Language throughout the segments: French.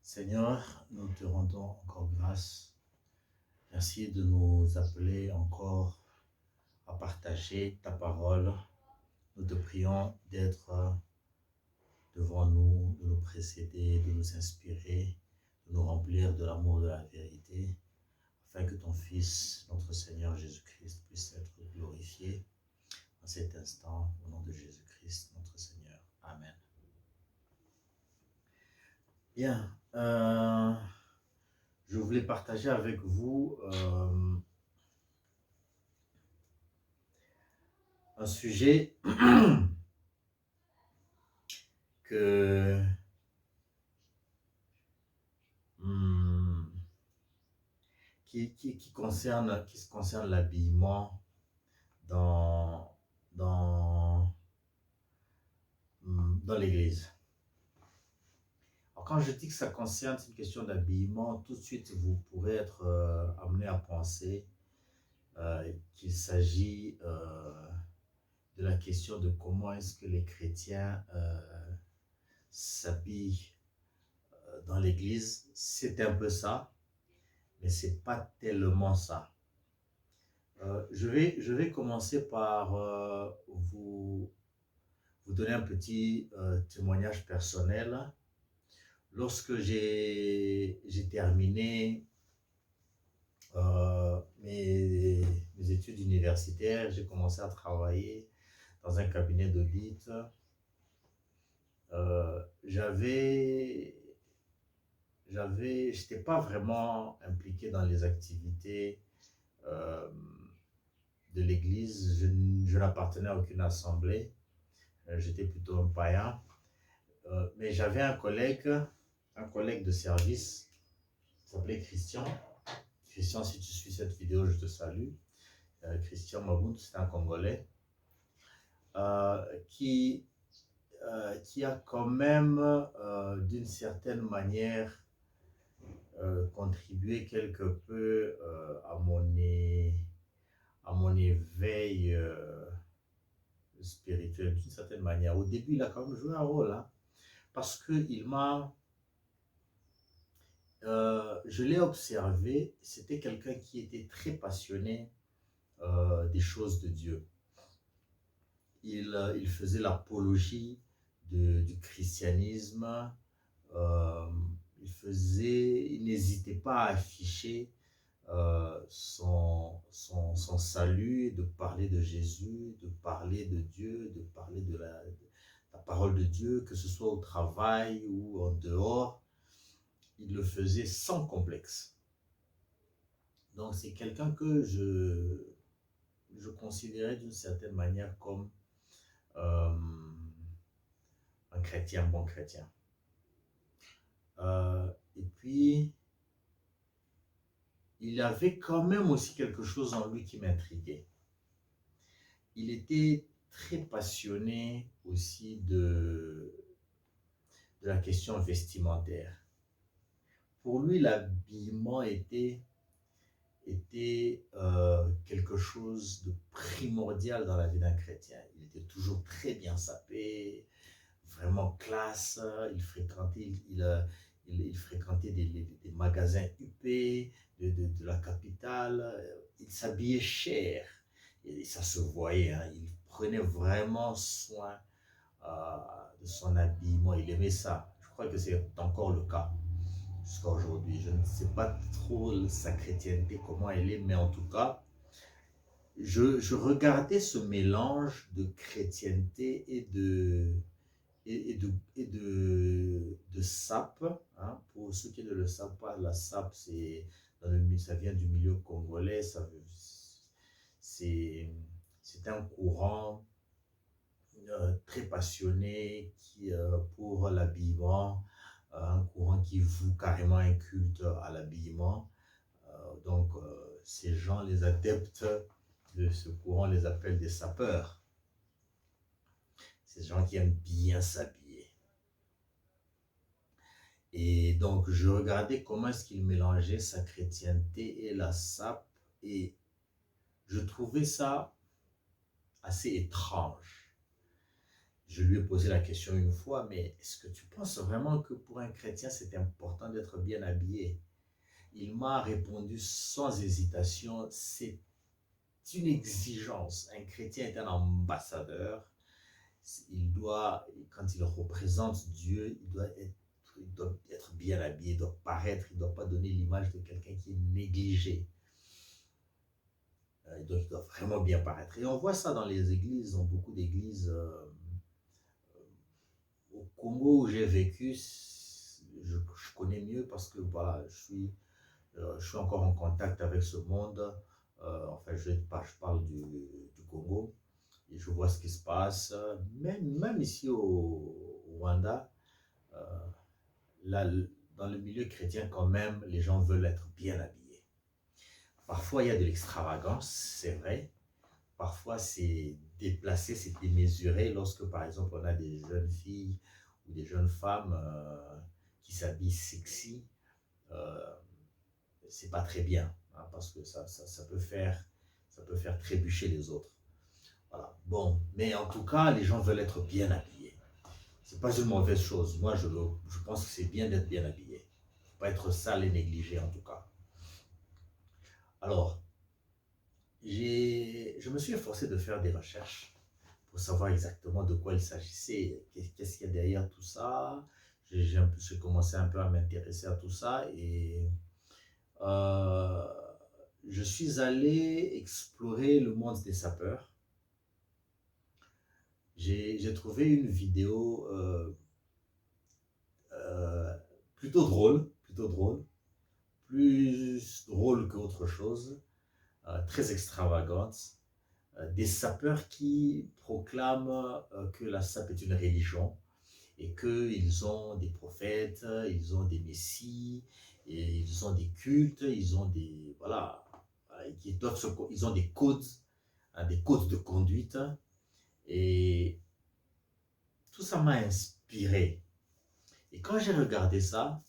Seigneur, nous te rendons encore grâce. Merci de nous appeler encore à partager ta parole. Nous te prions d'être devant nous, de nous précéder, de nous inspirer, de nous remplir de l'amour de la vérité, afin que ton Fils, notre Seigneur Jésus-Christ, puisse être glorifié en cet instant, au nom de Jésus-Christ, notre Seigneur. Amen. Bien, je voulais partager avec vous un sujet que, qui concerne l'habillement dans, dans, dans l'Église. Alors quand je dis que ça concerne une question d'habillement, tout de suite vous pourrez être amené à penser qu'il s'agit de la question de comment est-ce que les chrétiens s'habillent dans l'Église. C'est un peu ça, mais c'est pas tellement ça. Je vais commencer par vous donner un petit témoignage personnel. Lorsque j'ai terminé mes études universitaires, j'ai commencé à travailler dans un cabinet d'audit. J'étais pas vraiment impliqué dans les activités de l'église. Je n'appartenais à aucune assemblée. J'étais plutôt un païen. Mais j'avais un collègue de service, qui s'appelait Christian. Christian, si tu suis cette vidéo, je te salue. Christian Mabout, c'est un Congolais qui a quand même, d'une certaine manière, contribué quelque peu à mon éveil spirituel, d'une certaine manière. Au début, il a quand même joué un rôle, hein, parce que je l'ai observé, c'était quelqu'un qui était très passionné des choses de Dieu. Il faisait l'apologie du christianisme. Il n'hésitait pas à afficher son salut, de parler de Jésus, de parler de Dieu, de parler de la parole de Dieu, que ce soit au travail ou en dehors. Il le faisait sans complexe. Donc c'est quelqu'un que je considérais d'une certaine manière comme un chrétien, bon chrétien. Et puis, il avait quand même aussi quelque chose en lui qui m'intriguait. Il était très passionné aussi de la question vestimentaire. Pour lui, l'habillement était quelque chose de primordial dans la vie d'un chrétien. Il était toujours très bien sapé, vraiment classe. Il fréquentait des magasins huppés de la capitale. Il s'habillait cher et ça se voyait, hein. Il prenait vraiment soin de son habillement. Il aimait ça. Je crois que c'est encore le cas jusqu'à aujourd'hui. Je ne sais pas trop sa chrétienté, comment elle est, mais en tout cas, je regardais ce mélange de chrétienté et de sape, hein. Pour ceux qui ne le savent pas, la sape, ça vient du milieu congolais. C'est un courant très passionné pour l'habillement, un courant qui voue carrément un culte à l'habillement. Donc, ces gens, les adeptes de ce courant, les appellent des sapeurs. Ces gens qui aiment bien s'habiller. Et donc, je regardais comment est-ce qu'il mélangeait sa chrétienté et la sape, et je trouvais ça assez étrange. Je lui ai posé la question une fois, mais est-ce que tu penses vraiment que pour un chrétien, c'est important d'être bien habillé? Il m'a répondu sans hésitation, c'est une exigence. Un chrétien est un ambassadeur. Il doit, quand il représente Dieu, il doit être bien habillé, il doit paraître, il ne doit pas donner l'image de quelqu'un qui est négligé. Donc il doit vraiment bien paraître. Et on voit ça dans les églises, dans beaucoup d'églises. Au Congo où j'ai vécu, je connais mieux parce que voilà, je suis encore en contact avec ce monde. Enfin, je parle du Congo et je vois ce qui se passe. Même ici au Rwanda, là, dans le milieu chrétien, quand même, les gens veulent être bien habillés. Parfois, il y a de l'extravagance, c'est vrai. Parfois, c'est déplacé, c'est démesuré lorsque, par exemple, on a des jeunes filles ou des jeunes femmes qui s'habillent sexy. C'est pas très bien, hein, parce que ça peut faire trébucher les autres. Voilà. Bon, mais en tout cas, les gens veulent être bien habillés. C'est pas une mauvaise chose. Moi, je pense que c'est bien d'être bien habillé. Pas être sale et négligé, en tout cas. Alors, je me suis efforcé de faire des recherches pour savoir exactement de quoi il s'agissait, qu'est-ce qu'il y a derrière tout ça. J'ai commencé un peu à m'intéresser à tout ça et je suis allé explorer le monde des sapeurs. J'ai trouvé une vidéo plutôt drôle, plus drôle qu'autre chose. Très extravagante, des sapeurs qui proclament que la SAP est une religion et qu'ils ont des prophètes, ils ont des messies, et ils ont des cultes, ils ont des, voilà, ils ont des codes de conduite et tout ça m'a inspiré. Et quand j'ai regardé ça,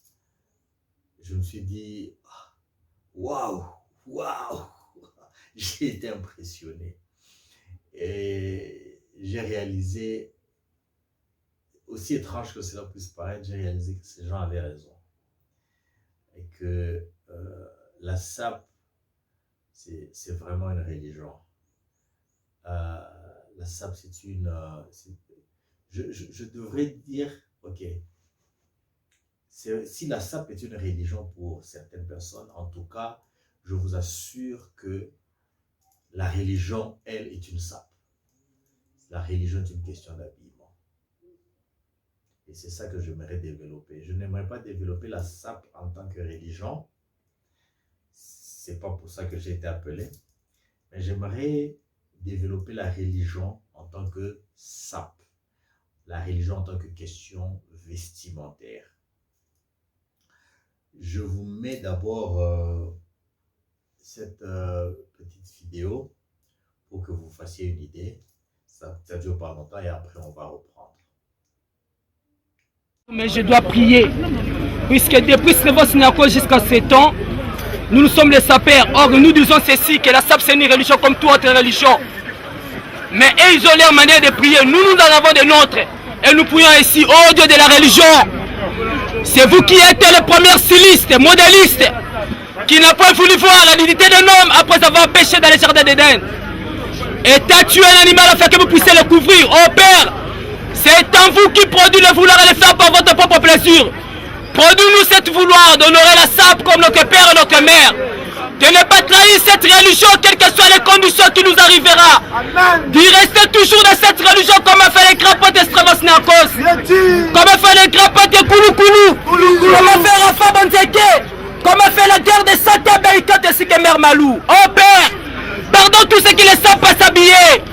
je me suis dit, waouh, j'ai été impressionné et j'ai réalisé, aussi étrange que cela puisse paraître, j'ai réalisé que ces gens avaient raison et que la SAP c'est vraiment une religion. La SAP c'est une je devrais dire ok, si la SAP est une religion pour certaines personnes, en tout cas je vous assure que la religion, elle, est une SAP. La religion est une question d'habillement. Et c'est ça que j'aimerais développer. Je n'aimerais pas développer la SAP en tant que religion. C'est pas pour ça que j'ai été appelé. Mais j'aimerais développer la religion en tant que SAP. La religion en tant que question vestimentaire. Je vous mets d'abord cette petite vidéo pour que vous fassiez une idée. Ça dure pas longtemps et après on va reprendre. Mais je dois prier, puisque depuis Srevos Niako jusqu'à 7 ans, nous sommes les sapeurs. Or, nous disons ceci, que la SAP c'est une religion comme toute autre religion. Mais eux, ils ont leur manière de prier. Nous en avons des nôtres. Et nous prions ici, oh Dieu de la religion. C'est vous qui êtes les premiers stylistes, modélistes, qui n'a pas voulu voir la dignité d'un homme après avoir péché dans les jardins d'Éden. Et t'as tué un animal afin que vous puissiez le couvrir. Oh Père, c'est en vous qui produit le vouloir et le faire par votre propre plaisir. Produis-nous cette vouloir d'honorer la SAP comme notre Père et notre Mère. De ne pas trahir cette religion, quelles que soient les conditions qui nous arrivera. D'y rester toujours dans cette religion comme a fait les crapauds de Srevos Niakos. Comme a fait les crapauds de Kouloukoulou. Comme a fait Rafa Banzeke. Comme a fait la guerre de Santa Beikot et Sikemer Malou. Oh Père, pardonne tous ceux qui ne savent pas s'habiller.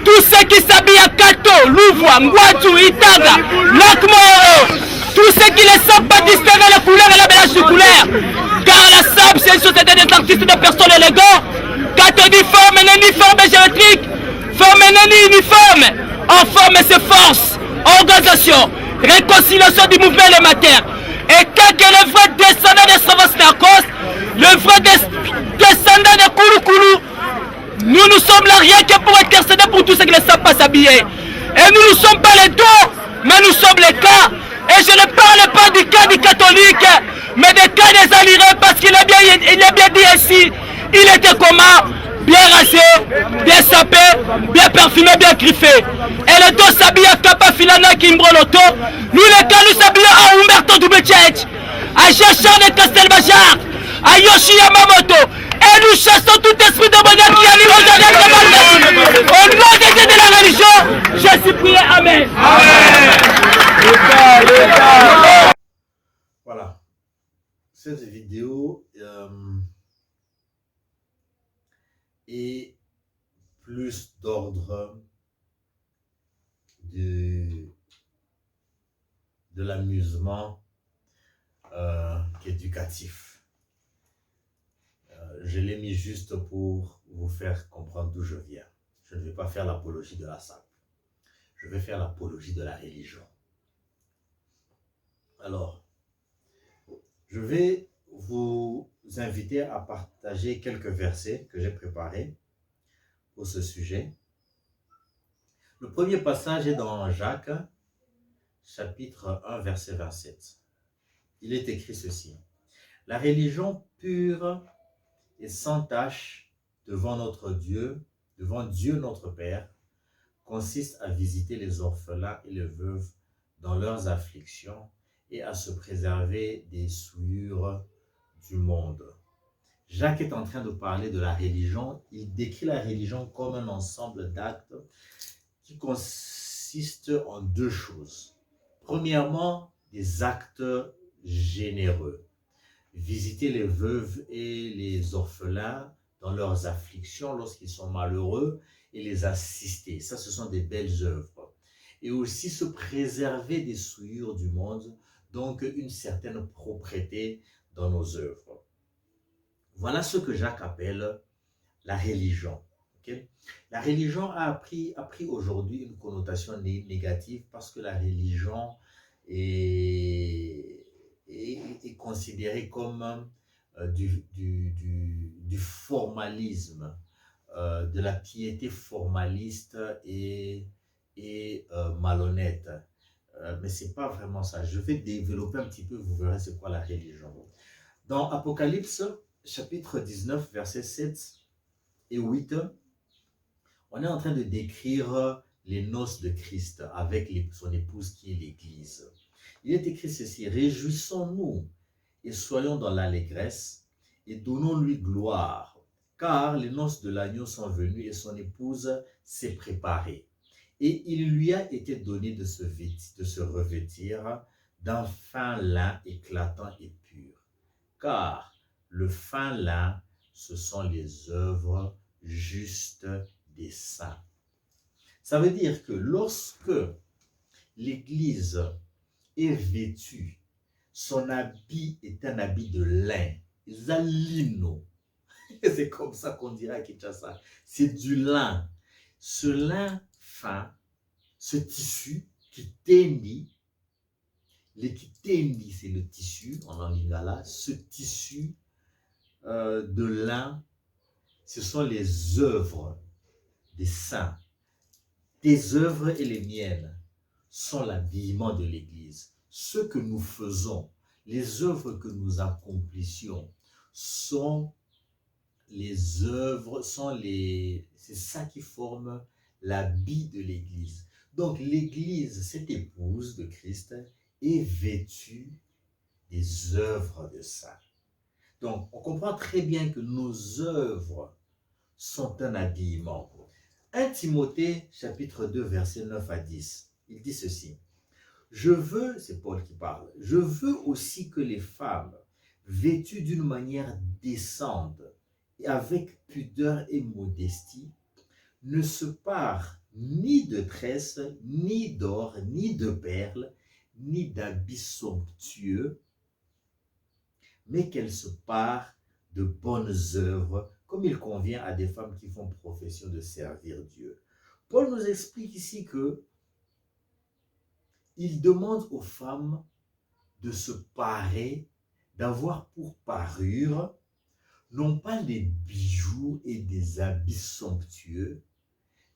Tous ceux qui s'habillent à Kato, Louvois, Ngwadjou, Itaga, Lakmoro. Tous ceux qui ne savent pas distinguer les couleurs et la mélange de couleurs. Car la SAP, c'est une société des artistes de personnes élégantes. Kato dit forme et uniforme géométrique. Forme et uniforme. En forme et ses forces. Organisation. Réconciliation du mouvement élémentaire. Et quand le vrai descendant de Srevos Niakos, le vrai descendant de Kouloukoulou, nous sommes là rien que pour intercéder pour tous ceux qui ne savent pas s'habiller. Et nous ne sommes pas les dos, mais nous sommes les cas. Et je ne parle pas du cas du catholique, mais des cas des alirés, parce qu'il est bien dit ici. Il était comment? Bien rasé, bien sapé, bien parfumé, bien griffé. Et le dos s'habille à Kappa Filana Kimbroloto. Nous les cas nous s'habillons à Umberto Dubecec, à Jean-Charles de Castelbajar, à Yoshi Yamamoto. Et nous chassons tout esprit de bonheur qui arrive aujourd'hui. Au nom des dieux de la religion, je suis prié. Amen. Voilà. Cette vidéo est plus d'ordre de l'amusement qu'éducatif. Je l'ai mis juste pour vous faire comprendre d'où je viens. Je ne vais pas faire l'apologie de la SAP. Je vais faire l'apologie de la religion. Alors, je vais vous inviter à partager quelques versets que j'ai préparés pour ce sujet. Le premier passage est dans Jacques, chapitre 1, verset 27. Il est écrit ceci. La religion pure et sans tache devant notre Dieu, devant Dieu notre Père, consiste à visiter les orphelins et les veuves dans leurs afflictions et à se préserver des souillures du monde. Jacques est en train de parler de la religion. Il décrit la religion comme un ensemble d'actes qui consistent en deux choses. Premièrement, des actes généreux. Visiter les veuves et les orphelins dans leurs afflictions lorsqu'ils sont malheureux et les assister. Ça, ce sont des belles œuvres. Et aussi se préserver des souillures du monde, donc une certaine propreté dans nos œuvres. Voilà ce que Jacques appelle la religion. Okay? La religion a pris aujourd'hui une connotation négative parce que la religion est considérée comme du formalisme, de la piété formaliste et malhonnête. Mais ce n'est pas vraiment ça. Je vais développer un petit peu, vous verrez c'est quoi la religion. Dans Apocalypse, chapitre 19, versets 7 et 8, on est en train de décrire les noces de Christ avec son épouse qui est l'Église. Il est écrit ceci, « Réjouissons-nous et soyons dans l'allégresse et donnons-lui gloire, car les noces de l'agneau sont venues et son épouse s'est préparée. Et il lui a été donné de se revêtir d'un fin lin éclatant et pur, car le fin lin, ce sont les œuvres justes des saints. » Ça veut dire que lorsque l'Église est vêtue, son habit est un habit de lin, zalino. C'est comme ça qu'on dirait à Kinshasa. C'est du lin. Ce lin fin, ce tissu qui tendi, c'est le tissu en lingala, ce tissu de lin, ce sont les œuvres des saints. Tes œuvres et les miennes sont l'habillement de l'Église. Ce que nous faisons, les œuvres que nous accomplissions sont les œuvres, c'est ça qui forme l'habit de l'Église. Donc l'Église, cette épouse de Christ, est vêtue des œuvres de saints. Donc on comprend très bien que nos œuvres sont un habillement. 1 Timothée, chapitre 2, versets 9 à 10, il dit ceci. Je veux, c'est Paul qui parle, je veux aussi que les femmes, vêtues d'une manière décente, et avec pudeur et modestie, ne se parent ni de tresses, ni d'or, ni de perles, ni d'habits somptueux, mais qu'elles se parent de bonnes œuvres, comme il convient à des femmes qui font profession de servir Dieu. Paul nous explique ici que il demande aux femmes de se parer, d'avoir pour parure, non pas des bijoux et des habits somptueux,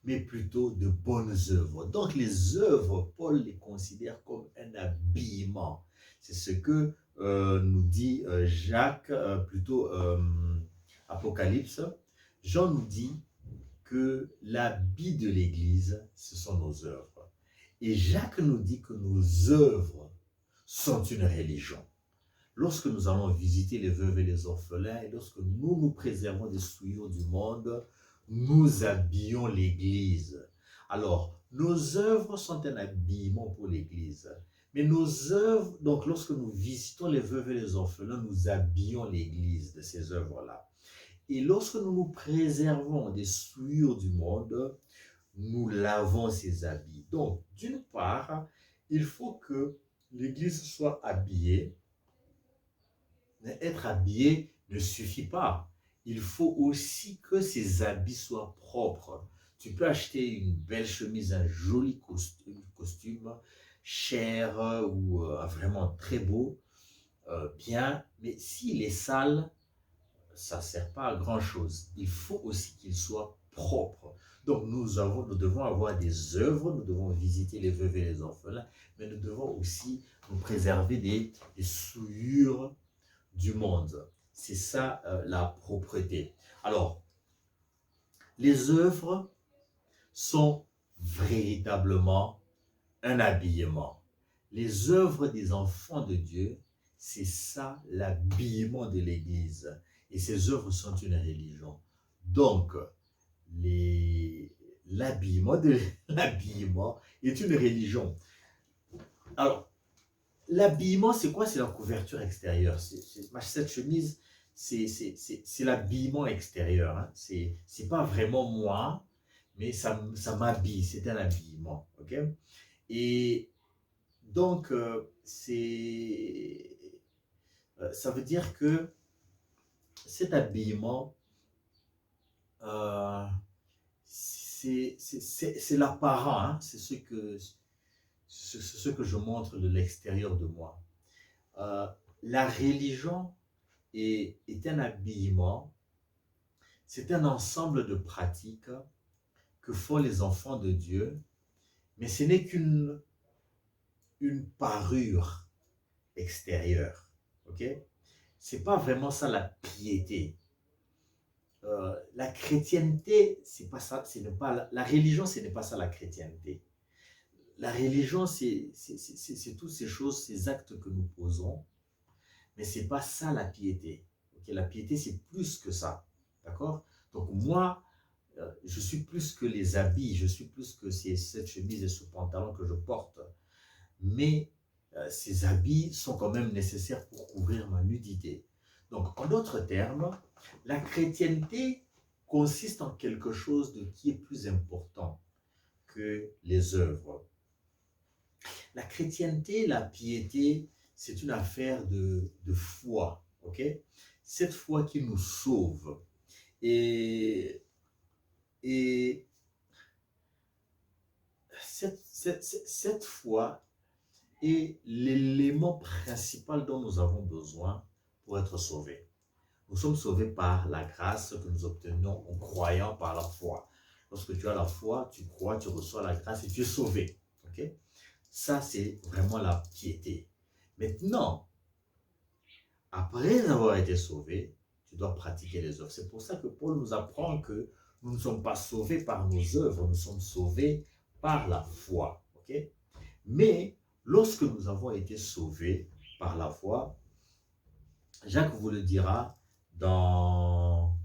mais plutôt de bonnes œuvres. Donc les œuvres, Paul les considère comme un habillement. C'est ce que nous dit Jacques, plutôt Apocalypse. Jean nous dit que l'habit de l'Église, ce sont nos œuvres. Et Jacques nous dit que nos œuvres sont une religion. Lorsque nous allons visiter les veuves et les orphelins, et lorsque nous nous préservons des souillures du monde, nous habillons l'Église. Alors, nos œuvres sont un habillement pour l'Église. Mais nos œuvres, donc lorsque nous visitons les veuves et les orphelins, nous habillons l'Église de ces œuvres-là. Et lorsque nous nous préservons des souillures du monde, nous lavons ces habits. Donc, d'une part, il faut que l'Église soit habillée. Mais être habillé ne suffit pas. Il faut aussi que ces habits soient propres. Tu peux acheter une belle chemise, un joli costume cher ou vraiment très beau, bien, mais s'il est sale, ça ne sert pas à grand chose. Il faut aussi qu'il soit propre. Donc nous devons avoir des œuvres, nous devons visiter les veuves et les orphelins, mais nous devons aussi nous préserver des souillures du monde. C'est ça la propreté. Alors, les œuvres sont véritablement un habillement. Les œuvres des enfants de Dieu, c'est ça l'habillement de l'Église. Et ces œuvres sont une religion. Donc, l'habillement est une religion. Alors, l'habillement, c'est quoi? C'est la couverture extérieure. Cette chemise, c'est l'habillement extérieur. Hein. C'est pas vraiment moi, mais ça m'habille. C'est un habillement. Okay? Et donc, ça veut dire que cet habillement, c'est l'apparent. Hein? C'est ce que je montre de l'extérieur de moi. La religion est un habillement, c'est un ensemble de pratiques que font les enfants de Dieu, mais ce n'est qu'une parure extérieure. Okay? C'est pas vraiment ça la piété. La chrétienté, c'est pas ça, la religion, ce n'est pas ça la chrétienté. La religion, c'est toutes ces choses, ces actes que nous posons, mais ce n'est pas ça la piété. Okay? La piété, c'est plus que ça. D'accord? Donc moi, je suis plus que les habits, je suis plus que cette chemise et ce pantalon que je porte. Mais ces habits sont quand même nécessaires pour couvrir ma nudité. Donc, en d'autres termes, la chrétienté consiste en quelque chose qui est plus important que les œuvres. La chrétienté, la piété, c'est une affaire de foi, ok? Cette foi qui nous sauve. Et cette foi est l'élément principal dont nous avons besoin pour être sauvés. Nous sommes sauvés par la grâce que nous obtenons en croyant par la foi. Lorsque tu as la foi, tu crois, tu reçois la grâce et tu es sauvé. Okay? Ça, c'est vraiment la piété. Maintenant, après avoir été sauvé, tu dois pratiquer les œuvres. C'est pour ça que Paul nous apprend que nous ne sommes pas sauvés par nos œuvres, nous sommes sauvés par la foi. Okay? Mais lorsque nous avons été sauvés par la foi, Jacques vous le dira dans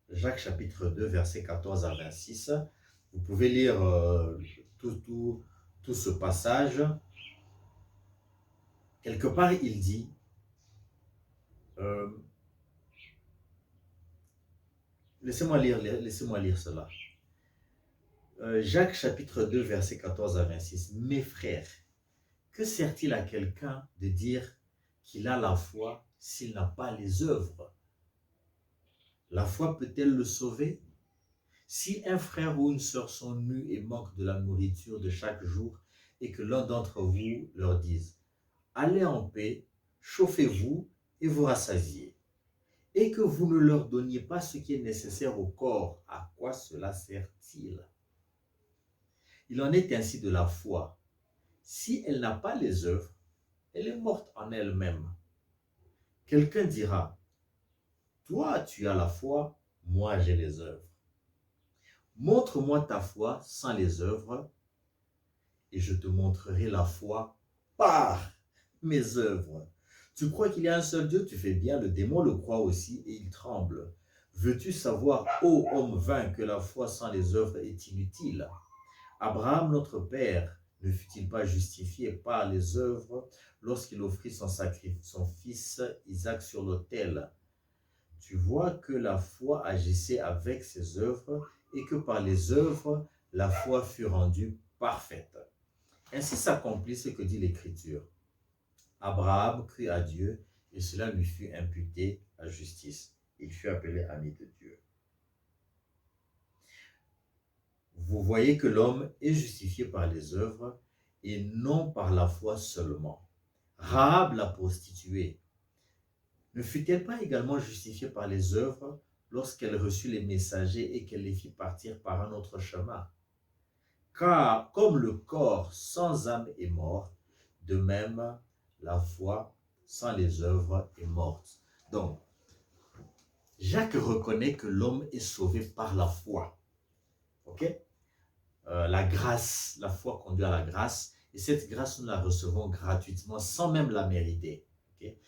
Jacques chapitre 2, versets 14 à 26. Vous pouvez lire tout ce passage. Quelque part, il dit, laissez-moi lire cela. Jacques chapitre 2, versets 14 à 26. Mes frères, que sert-il à quelqu'un de dire qu'il a la foi s'il n'a pas les œuvres? La foi peut-elle le sauver? Si un frère ou une sœur sont nus et manquent de la nourriture de chaque jour, et que l'un d'entre vous leur dise « Allez en paix, chauffez-vous et vous rassasiez », et que vous ne leur donniez pas ce qui est nécessaire au corps, à quoi cela sert-il? Il en est ainsi de la foi. Si elle n'a pas les œuvres, elle est morte en elle-même. Quelqu'un dira, toi tu as la foi, moi j'ai les œuvres. Montre-moi ta foi sans les œuvres, et je te montrerai la foi par mes œuvres. Tu crois qu'il y a un seul Dieu, tu fais bien, le démon le croit aussi et il tremble. Veux-tu savoir, ô homme vain, que la foi sans les œuvres est inutile? Abraham, notre père, ne fut-il pas justifié par les œuvres lorsqu'il offrit son fils Isaac sur l'autel? Tu vois que la foi agissait avec ses œuvres et que par les œuvres, la foi fut rendue parfaite. Ainsi s'accomplit ce que dit l'Écriture. Abraham crut à Dieu et cela lui fut imputé à justice. Il fut appelé ami de Dieu. Vous voyez que l'homme est justifié par les œuvres et non par la foi seulement. Rahab la prostituée, ne fut-elle pas également justifiée par les œuvres lorsqu'elle reçut les messagers et qu'elle les fit partir par un autre chemin? Car comme le corps sans âme est mort, de même la foi sans les œuvres est morte. Donc, Jacques reconnaît que l'homme est sauvé par la foi. Ok? La grâce, la foi conduit à la grâce, et cette grâce nous la recevons gratuitement sans même la mériter. Okay?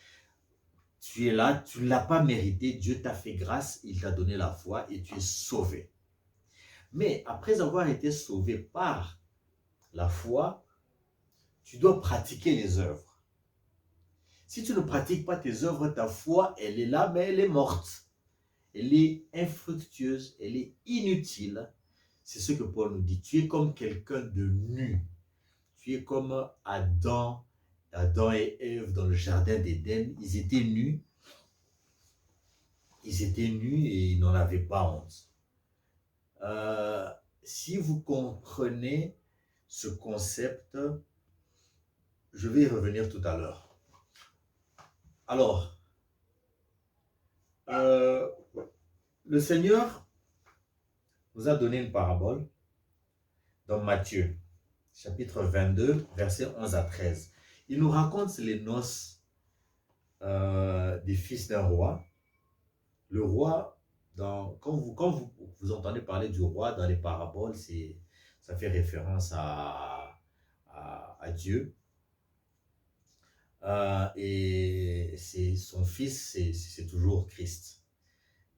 Tu es là, tu ne l'as pas mérité, Dieu t'a fait grâce, il t'a donné la foi et tu es sauvé. Mais après avoir été sauvé par la foi, tu dois pratiquer les œuvres. Si tu ne pratiques pas tes œuvres, ta foi, elle est là, mais elle est morte. Elle est infructueuse, elle est inutile. C'est ce que Paul nous dit. Tu es comme quelqu'un de nu. Tu es comme Adam et Ève dans le jardin d'Éden. Ils étaient nus. Ils étaient nus et ils n'en avaient pas honte. Si vous comprenez ce concept, je vais y revenir tout à l'heure. Alors, le Seigneur nous a donné une parabole dans Matthieu, chapitre 22, versets 11 à 13. Il nous raconte les noces des fils d'un roi. Le roi, quand vous entendez parler du roi dans les paraboles, ça fait référence à Dieu. Et son fils, c'est toujours Christ.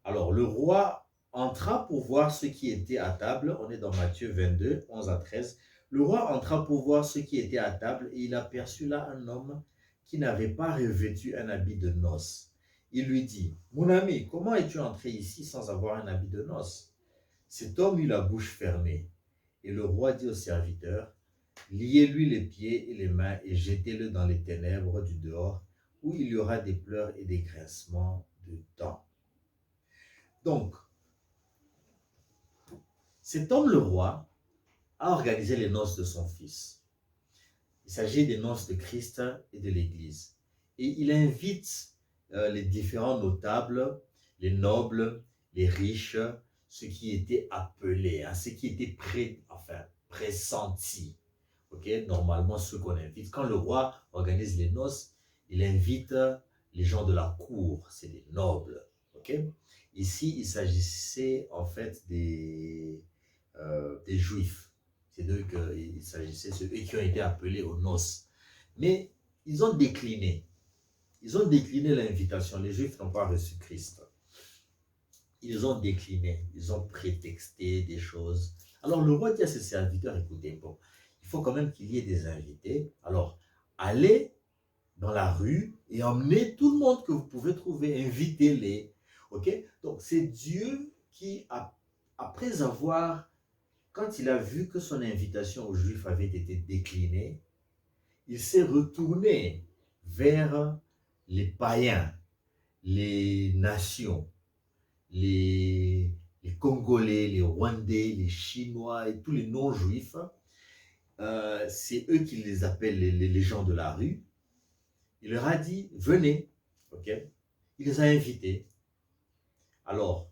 Alors, le roi entra pour voir ce qui était à table. On est dans Matthieu 22, 11 à 13. Le roi entra pour voir ce qui était à table et il aperçut là un homme qui n'avait pas revêtu un habit de noces. Il lui dit, « Mon ami, comment es-tu entré ici sans avoir un habit de noces ?» Cet homme eut la bouche fermée. Et le roi dit au serviteur, « Liez-lui les pieds et les mains et jetez-le dans les ténèbres du dehors, où il y aura des pleurs et des grincements de dents. » Donc, cet homme, le roi, a organisé les noces de son fils. Il s'agit des noces de Christ et de l'Église. Et il invite les différents notables, les nobles, les riches, ceux qui étaient appelés, ceux qui étaient pressentis. Okay? Normalement, ceux qu'on invite. Quand le roi organise les noces, il invite les gens de la cour, c'est les nobles. Okay? Ici, il s'agissait en fait des Juifs. C'est d'eux qu'il s'agissait, ceux qui ont été appelés aux noces. Mais ils ont décliné. Ils ont décliné l'invitation. Les Juifs n'ont pas reçu Christ. Ils ont décliné. Ils ont prétexté des choses. Alors le roi dit à ses serviteurs, écoutez, bon, il faut quand même qu'il y ait des invités. Alors, allez dans la rue et emmenez tout le monde que vous pouvez trouver. Invitez-les. Okay? Donc, c'est Dieu qui, après avoir, quand il a vu que son invitation aux Juifs avait été déclinée, il s'est retourné vers les païens, les nations, les Congolais, les Rwandais, les Chinois et tous les non-juifs. C'est eux qui les appellent les gens de la rue. Il leur a dit, venez. Okay? Il les a invités. Alors,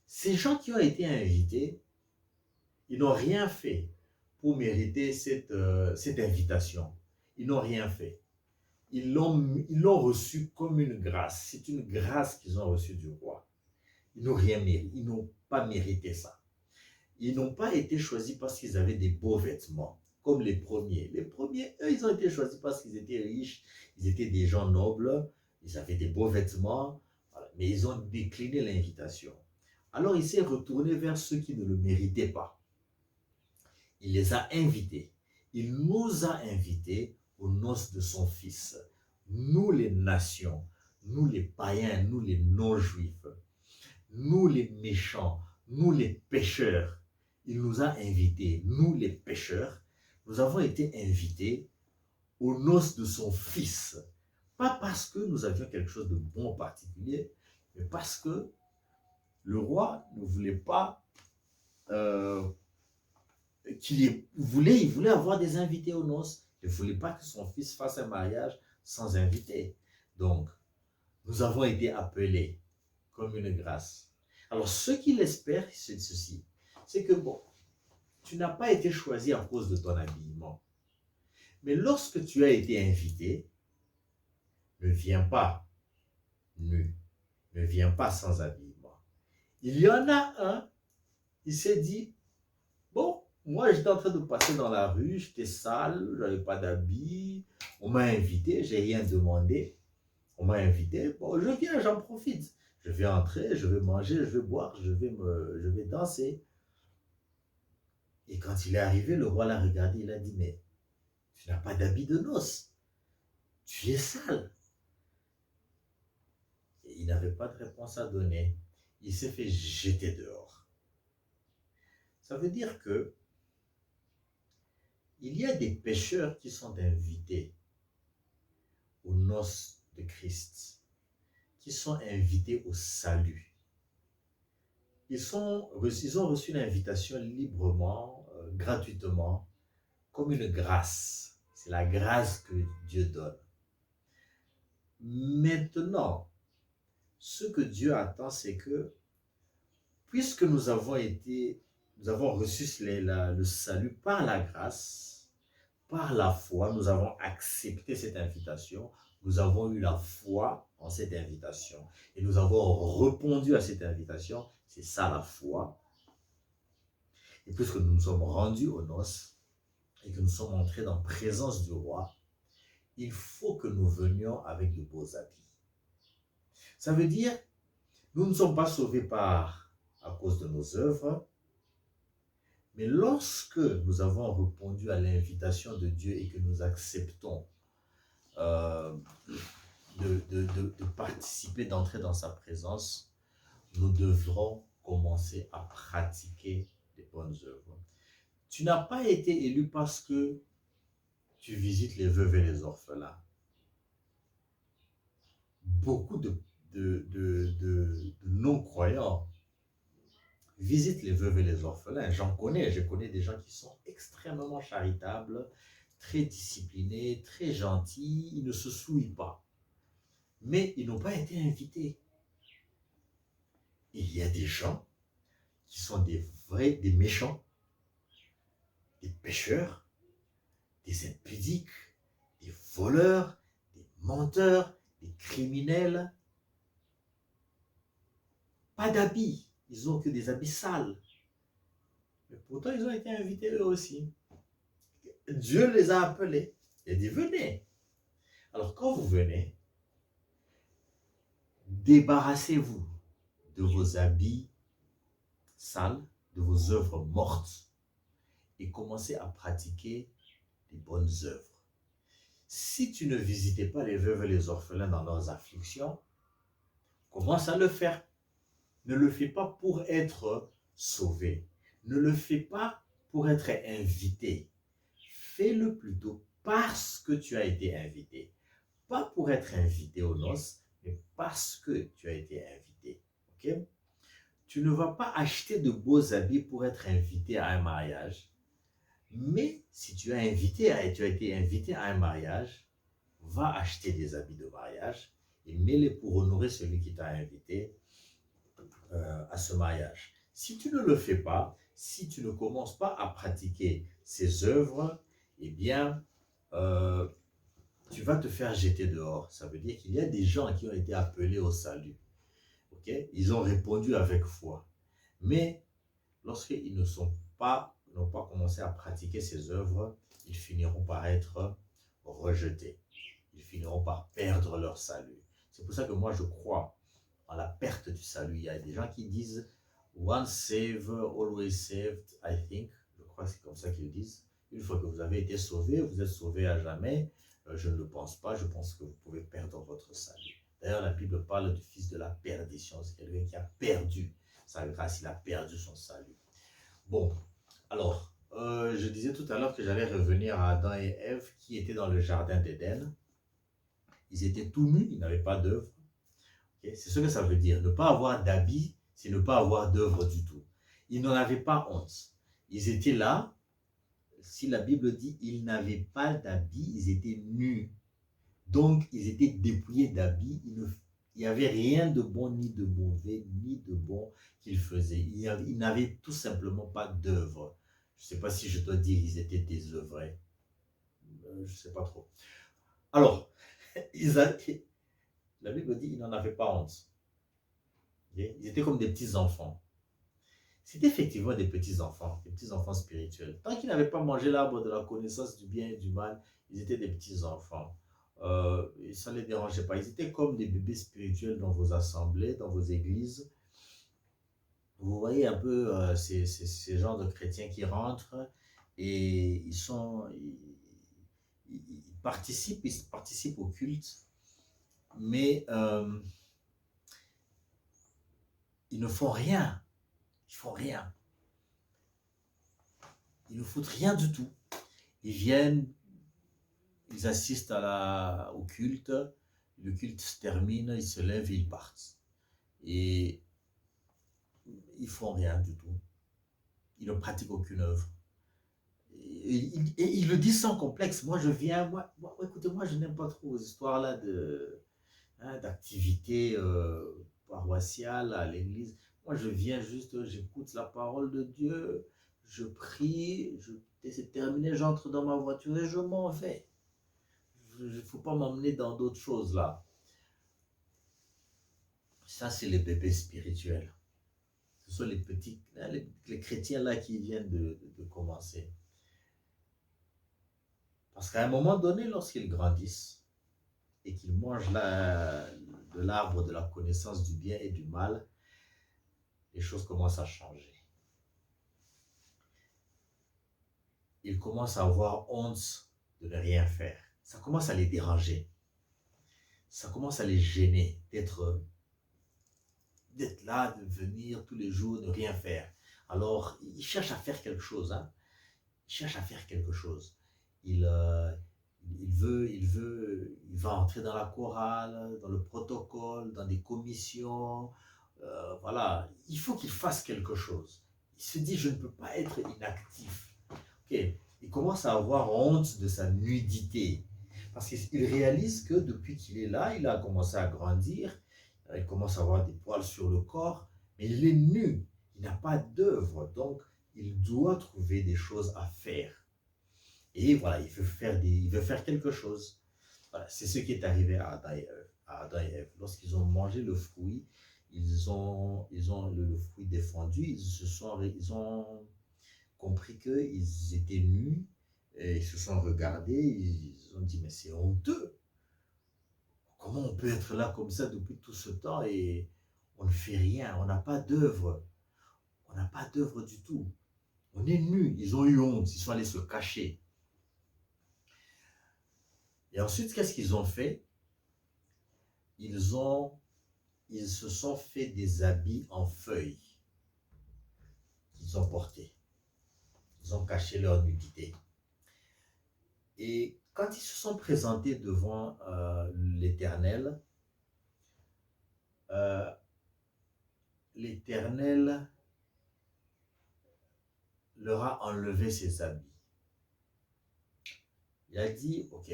ces gens qui ont été invités, ils n'ont rien fait pour mériter cette invitation. Ils n'ont rien fait. Ils l'ont reçu comme une grâce. C'est une grâce qu'ils ont reçue du roi. Ils n'ont rien mérité. Ils n'ont pas mérité ça. Ils n'ont pas été choisis parce qu'ils avaient des beaux vêtements, comme les premiers. Les premiers, eux, ils ont été choisis parce qu'ils étaient riches, ils étaient des gens nobles, ils avaient des beaux vêtements, voilà. Mais ils ont décliné l'invitation. Alors il s'est retourné vers ceux qui ne le méritaient pas. Il les a invités. Il nous a invités aux noces de son Fils. Nous les nations, nous les païens, nous les non-juifs, nous les méchants, nous les pécheurs. Il nous a invités, nous les pécheurs, nous avons été invités aux noces de son Fils. Pas parce que nous avions quelque chose de bon en particulier, mais parce que le roi ne voulait pas il voulait avoir des invités aux noces. Il ne voulait pas que son fils fasse un mariage sans invité. Donc, nous avons été appelés comme une grâce. Alors, ce qu'il espère, c'est ceci. C'est que, bon, tu n'as pas été choisi à cause de ton habillement. Mais lorsque tu as été invité, ne viens pas nu. Ne viens pas sans habillement. Il y en a un, il s'est dit, bon, moi j'étais en train de passer dans la rue, j'étais sale, je n'avais pas d'habit, on m'a invité, j'ai rien demandé, on m'a invité, bon, je viens, j'en profite. Je vais entrer, je vais manger, je vais boire, je vais danser. Et quand il est arrivé, le roi l'a regardé, il a dit, mais tu n'as pas d'habit de noces, tu es sale. Et il n'avait pas de réponse à donner. Il s'est fait jeter dehors. Ça veut dire que il y a des pécheurs qui sont invités aux noces de Christ, qui sont invités au salut. Ils ont reçu l'invitation librement, gratuitement, comme une grâce. C'est la grâce que Dieu donne. Maintenant, ce que Dieu attend, c'est que, puisque nous avons reçu le salut par la grâce, par la foi, nous avons accepté cette invitation, nous avons eu la foi en cette invitation et nous avons répondu à cette invitation, c'est ça la foi. Et puisque nous nous sommes rendus aux noces et que nous sommes entrés dans la présence du roi, il faut que nous venions avec de beaux habits. Ça veut dire, nous ne sommes pas sauvés à cause de nos œuvres, mais lorsque nous avons répondu à l'invitation de Dieu et que nous acceptons de participer, d'entrer dans sa présence, nous devrons commencer à pratiquer les bonnes œuvres. Tu n'as pas été élu parce que tu visites les veuves et les orphelins. Beaucoup de non-croyants visitent les veuves et les orphelins. Je connais des gens qui sont extrêmement charitables, très disciplinés, très gentils, ils ne se souillent pas. Mais ils n'ont pas été invités. Il y a des gens qui sont des méchants, des pécheurs, des impudiques, des voleurs, des menteurs, des criminels. Pas d'habits. Ils n'ont que des habits sales. Mais pourtant, ils ont été invités eux aussi. Dieu les a appelés. Il a dit, venez. Alors, quand vous venez, débarrassez-vous de vos habits sales, de vos œuvres mortes, et commencez à pratiquer les bonnes œuvres. Si tu ne visitais pas les veuves et les orphelins dans leurs afflictions, commence à le faire. Ne le fais pas pour être sauvé. Ne le fais pas pour être invité. Fais-le plutôt parce que tu as été invité. Pas pour être invité aux noces, mais parce que tu as été invité. Okay? Tu ne vas pas acheter de beaux habits pour être invité à un mariage. Mais si tu as été invité à un mariage, va acheter des habits de mariage et mets-les pour honorer celui qui t'a invité. à ce mariage. Si tu ne le fais pas, si tu ne commences pas à pratiquer ces œuvres, eh bien, euh, tu vas te faire jeter dehors. Ça veut dire qu'il y a des gens qui ont été appelés au salut. Okay? Ils ont répondu avec foi. Mais lorsqu'ils n'ont pas commencé à pratiquer ces œuvres, ils finiront par être rejetés. Ils finiront par perdre leur salut. C'est pour ça que moi je crois en la perte du salut. Il y a des gens qui disent once saved, always saved, I think. Je crois que c'est comme ça qu'ils disent. Une fois que vous avez été sauvé, vous êtes sauvé à jamais. Je ne le pense pas. Je pense que vous pouvez perdre votre salut. D'ailleurs, la Bible parle du fils de la perdition. C'est quelqu'un qui a perdu sa grâce. Il a perdu son salut. Bon, alors, je disais tout à l'heure que j'allais revenir à Adam et Ève qui étaient dans le jardin d'Éden. Ils étaient tout nus, ils n'avaient pas d'œuvre. Okay? C'est ce que ça veut dire. Ne pas avoir d'habit, c'est ne pas avoir d'œuvre du tout. Ils n'en avaient pas honte. Ils étaient là. Si la Bible dit ils n'avaient pas d'habit, ils étaient nus. Donc, ils étaient dépouillés d'habits. Il n'y avait rien de bon, ni de mauvais, ni de bon qu'ils faisaient. Ils n'avaient tout simplement pas d'œuvre. Je ne sais pas si je dois dire qu'ils étaient désœuvrés. Je ne sais pas trop. Alors, la Bible dit qu'ils n'en avaient pas honte. Ils étaient comme des petits-enfants. C'était effectivement des petits-enfants spirituels. Tant qu'ils n'avaient pas mangé l'arbre de la connaissance du bien et du mal, ils étaient des petits-enfants. Ça ne les dérangeait pas. Ils étaient comme des bébés spirituels dans vos assemblées, dans vos églises. Vous voyez un peu ces genres de chrétiens qui rentrent et ils participent au culte, mais ils ne font rien. Ils font rien. Ils ne foutent rien du tout. Ils viennent, ils assistent au culte, le culte se termine, ils se lèvent et ils partent. Et ils font rien du tout. Ils ne pratiquent aucune œuvre. Et ils le disent sans complexe. Moi, je viens, écoutez, moi, je n'aime pas trop aux histoires là d'activités paroissiales à l'église. Moi, je viens juste, j'écoute la parole de Dieu, je prie, c'est terminé, j'entre dans ma voiture et je m'en vais. Il ne faut pas m'emmener dans d'autres choses là. Ça, c'est les bébés spirituels. Ce sont les petits, les chrétiens là qui viennent de commencer. Parce qu'à un moment donné, lorsqu'ils grandissent et qu'ils mangent de l'arbre de la connaissance du bien et du mal, les choses commencent à changer. Ils commencent à avoir honte de ne rien faire. Ça commence à les déranger. Ça commence à les gêner d'être là, de venir tous les jours, ne rien faire. Alors, ils cherchent à faire quelque chose. Hein? Ils cherchent à faire quelque chose. Il va entrer dans la chorale, dans le protocole, dans des commissions. Voilà, il faut qu'il fasse quelque chose. Il se dit, je ne peux pas être inactif. Okay. Il commence à avoir honte de sa nudité. Parce qu'il réalise que depuis qu'il est là, il a commencé à grandir, il commence à avoir des poils sur le corps, mais il est nu, il n'a pas d'œuvre, donc il doit trouver des choses à faire. Et voilà, il veut faire quelque chose. Voilà, c'est ce qui est arrivé à Adam et Ève. Lorsqu'ils ont mangé le fruit, ils ont le fruit défendu, ils ont compris qu'ils étaient nus, et ils se sont regardés, ils ont dit mais c'est honteux. Comment on peut être là comme ça depuis tout ce temps et on ne fait rien, on n'a pas d'œuvre. On n'a pas d'œuvre du tout. On est nus, ils ont eu honte, ils sont allés se cacher. Et ensuite, qu'est-ce qu'ils ont fait? Ils se sont fait des habits en feuilles qu'ils ont portés. Ils ont caché leur nudité. Et quand ils se sont présentés devant l'Éternel, l'Éternel leur a enlevé ses habits. Il a dit, ok,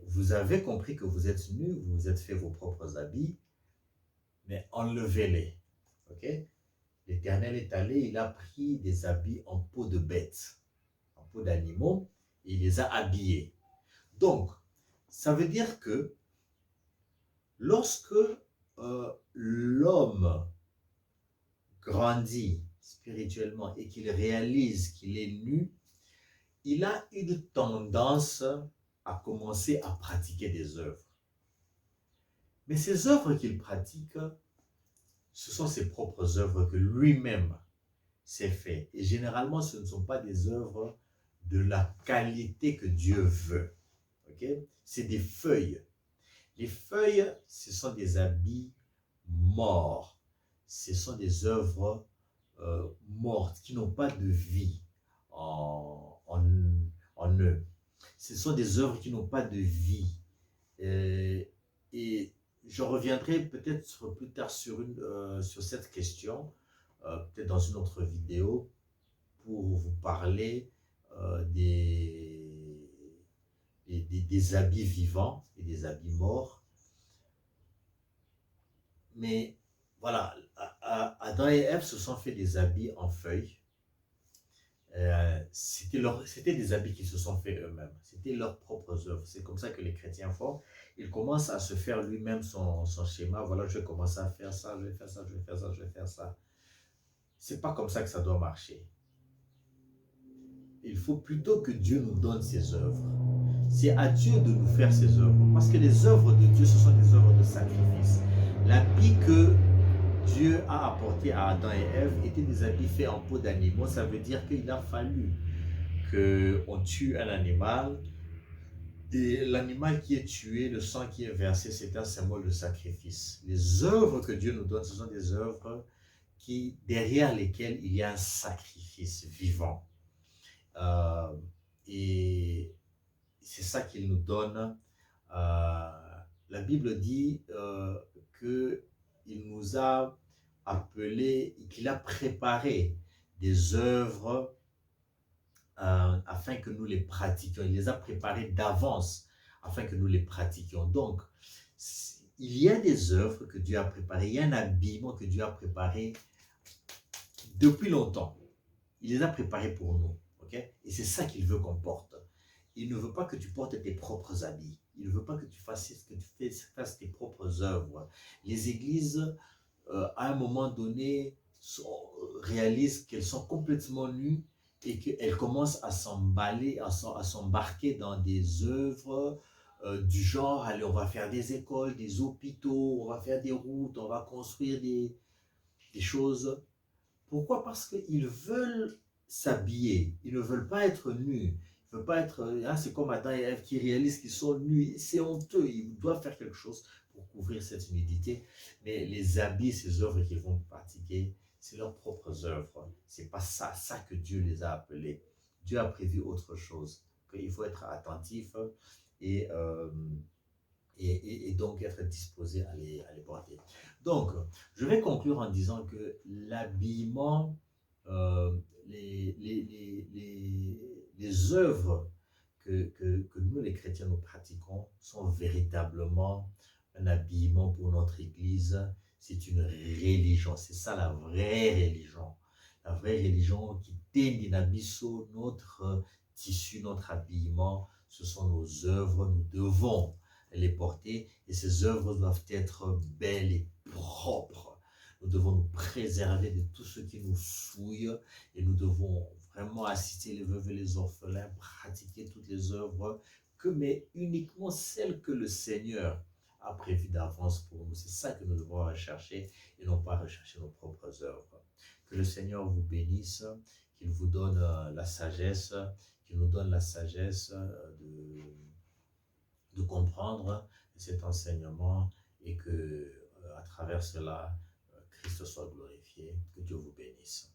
vous avez compris que vous êtes nus, vous vous êtes fait vos propres habits, mais enlevez-les. Ok? L'Éternel est allé, il a pris des habits en peau de bêtes, en peau d'animaux, et il les a habillés. Donc, ça veut dire que lorsque l'homme grandit spirituellement et qu'il réalise qu'il est nu, il a une tendance à commencer à pratiquer des œuvres. Mais ces œuvres qu'il pratique, ce sont ses propres œuvres que lui-même s'est fait. Et généralement, ce ne sont pas des œuvres de la qualité que Dieu veut. Okay? C'est des feuilles. Les feuilles, ce sont des habits morts. Ce sont des œuvres mortes qui n'ont pas de vie en eux. Ce sont des œuvres qui n'ont pas de vie. Et je reviendrai peut-être plus tard sur cette question, peut-être dans une autre vidéo, pour vous parler des habits vivants et des habits morts. Mais voilà, Adam et Ève se sont fait des habits en feuilles. C'était des habits qu'ils se sont fait eux-mêmes. C'était leurs propres œuvres. C'est comme ça que les chrétiens font. Ils commencent à se faire lui-même son schéma. Voilà, je vais commencer à faire ça, je vais faire ça, je vais faire ça, je vais faire ça. C'est pas comme ça que ça doit marcher. Il faut plutôt que Dieu nous donne ses œuvres. C'est à Dieu de nous faire ses œuvres. Parce que les œuvres de Dieu, ce sont des œuvres de sacrifice. L'habit que Dieu a apporté à Adam et Ève étaient des habits faits en peau d'animaux. Ça veut dire qu'il a fallu qu'on tue un animal. Et l'animal qui est tué, le sang qui est versé, c'est un symbole de sacrifice. Les œuvres que Dieu nous donne, ce sont des œuvres derrière lesquelles il y a un sacrifice vivant. Et c'est ça qu'il nous donne. La Bible dit qu'il nous a appelés, qu'il a préparé des œuvres afin que nous les pratiquions. Il les a préparées d'avance afin que nous les pratiquions. Donc, il y a des œuvres que Dieu a préparées, il y a un habillement que Dieu a préparé depuis longtemps. Il les a préparés pour nous. Okay? Et c'est ça qu'il veut qu'on porte. Il ne veut pas que tu portes tes propres habits. Il ne veut pas que tu fasses tes propres œuvres. Les églises, à un moment donné, réalisent qu'elles sont complètement nues et qu'elles commencent à s'emballer, à s'embarquer dans des œuvres du genre, allez, on va faire des écoles, des hôpitaux, on va faire des routes, on va construire des choses. Pourquoi? Parce qu'ils veulent s'habiller, ils ne veulent pas être nus. Ils ne veulent pas être, c'est comme Adam et Ève qui réalisent qu'ils sont nus. C'est honteux, ils doivent faire quelque chose pour couvrir cette nudité. Mais les habits, ces œuvres qu'ils vont pratiquer, c'est leurs propres œuvres. C'est pas ça que Dieu les a appelés. Dieu a prévu autre chose. Il faut être attentif et donc être disposé à les porter. Donc, je vais conclure en disant que l'habillement, les œuvres que nous les chrétiens nous pratiquons sont véritablement un habillement pour notre Église. C'est une religion, c'est ça la vraie religion. La vraie religion qui t'indinabiso notre tissu, notre habillement, ce sont nos œuvres, nous devons les porter et ces œuvres doivent être belles et propres. Nous devons nous préserver de tout ce qui nous souille et nous devons vraiment assister les veuves et les orphelins, pratiquer toutes les œuvres mais uniquement celles que le Seigneur a prévues d'avance pour nous. C'est ça que nous devons rechercher et non pas rechercher nos propres œuvres. Que le Seigneur vous bénisse, qu'il vous donne la sagesse, qu'il nous donne la sagesse de comprendre cet enseignement et que à travers cela, Christ soit glorifié. Que Dieu vous bénisse.